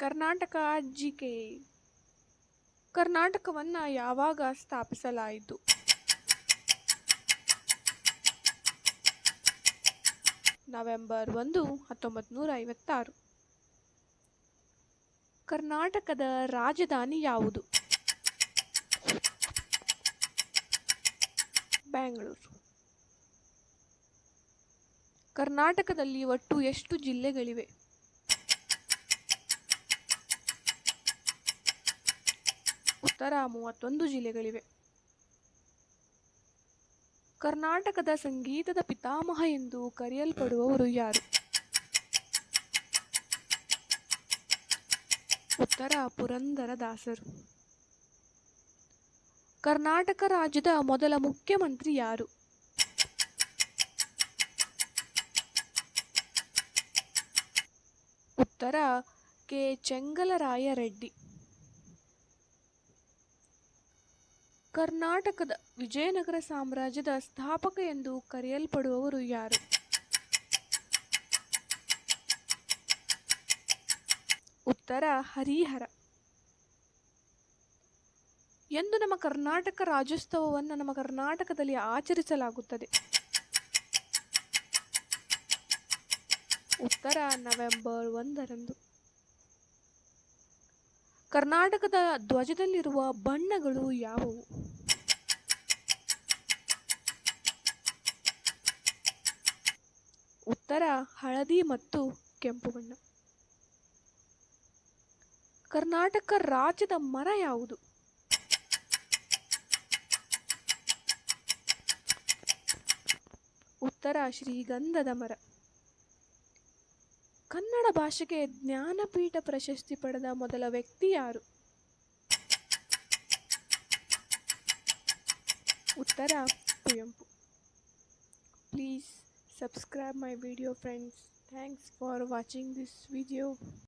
Karnataka GK. ಕರ್ನಾಟಕವನ್ನು ಯಾವಾಗ ಸ್ಥಾಪಿಸಲಾಯಿತು? ನವೆಂಬರ್ 1, 1956. ಕರ್ನಾಟಕದ ರಾಜಧಾನಿ ಯಾವುದು? ಬೆಂಗಳೂರು. ಕರ್ನಾಟಕದಲ್ಲಿ ಒಟ್ಟು ಎಷ್ಟು ಜಿಲ್ಲೆಗಳಿವೆ? ಉತ್ತರ 31 ಜಿಲ್ಲೆಗಳಿವೆ. ಕರ್ನಾಟಕದ ಸಂಗೀತದ ಪಿತಾಮಹ ಎಂದು ಕರೆಯಲ್ಪಡುವವರು ಯಾರು? ಉತ್ತರ ಪುರಂದರದಾಸರು. ಕರ್ನಾಟಕ ರಾಜ್ಯದ ಮೊದಲ ಮುಖ್ಯಮಂತ್ರಿ ಯಾರು? ಉತ್ತರ ಕೆ. ಚೆಂಗಲರಾಯ ರೆಡ್ಡಿ. ಕರ್ನಾಟಕದ ವಿಜಯನಗರ ಸಾಮ್ರಾಜ್ಯದ ಸ್ಥಾಪಕ ಎಂದು ಕರೆಯಲ್ಪಡುವವರು ಯಾರು? ಉತ್ತರ ಹರಿಹರ. ಎಂದು ನಮ್ಮ ಕರ್ನಾಟಕ ರಾಜ್ಯೋತ್ಸವವನ್ನು ನಮ್ಮ ಕರ್ನಾಟಕದಲ್ಲಿ ಆಚರಿಸಲಾಗುತ್ತದೆ? ಉತ್ತರ ನವೆಂಬರ್ 1ರಂದು. ಕರ್ನಾಟಕದ ಧ್ವಜದಲ್ಲಿರುವ ಬಣ್ಣಗಳು ಯಾವುವು? ಉತ್ತರ ಹಳದಿ ಮತ್ತು ಕೆಂಪು ಬಣ್ಣ. ಕರ್ನಾಟಕ ರಾಜ್ಯದ ಮರ ಯಾವುದು? ಉತ್ತರ ಶ್ರೀಗಂಧದ ಮರ. ಕನ್ನಡ ಭಾಷೆಗೆ ಜ್ಞಾನಪೀಠ ಪ್ರಶಸ್ತಿ ಪಡೆದ ಮೊದಲ ವ್ಯಕ್ತಿ ಯಾರು? ಉತ್ತರ Kuvempu. Please subscribe my video, friends. Thanks for watching this video.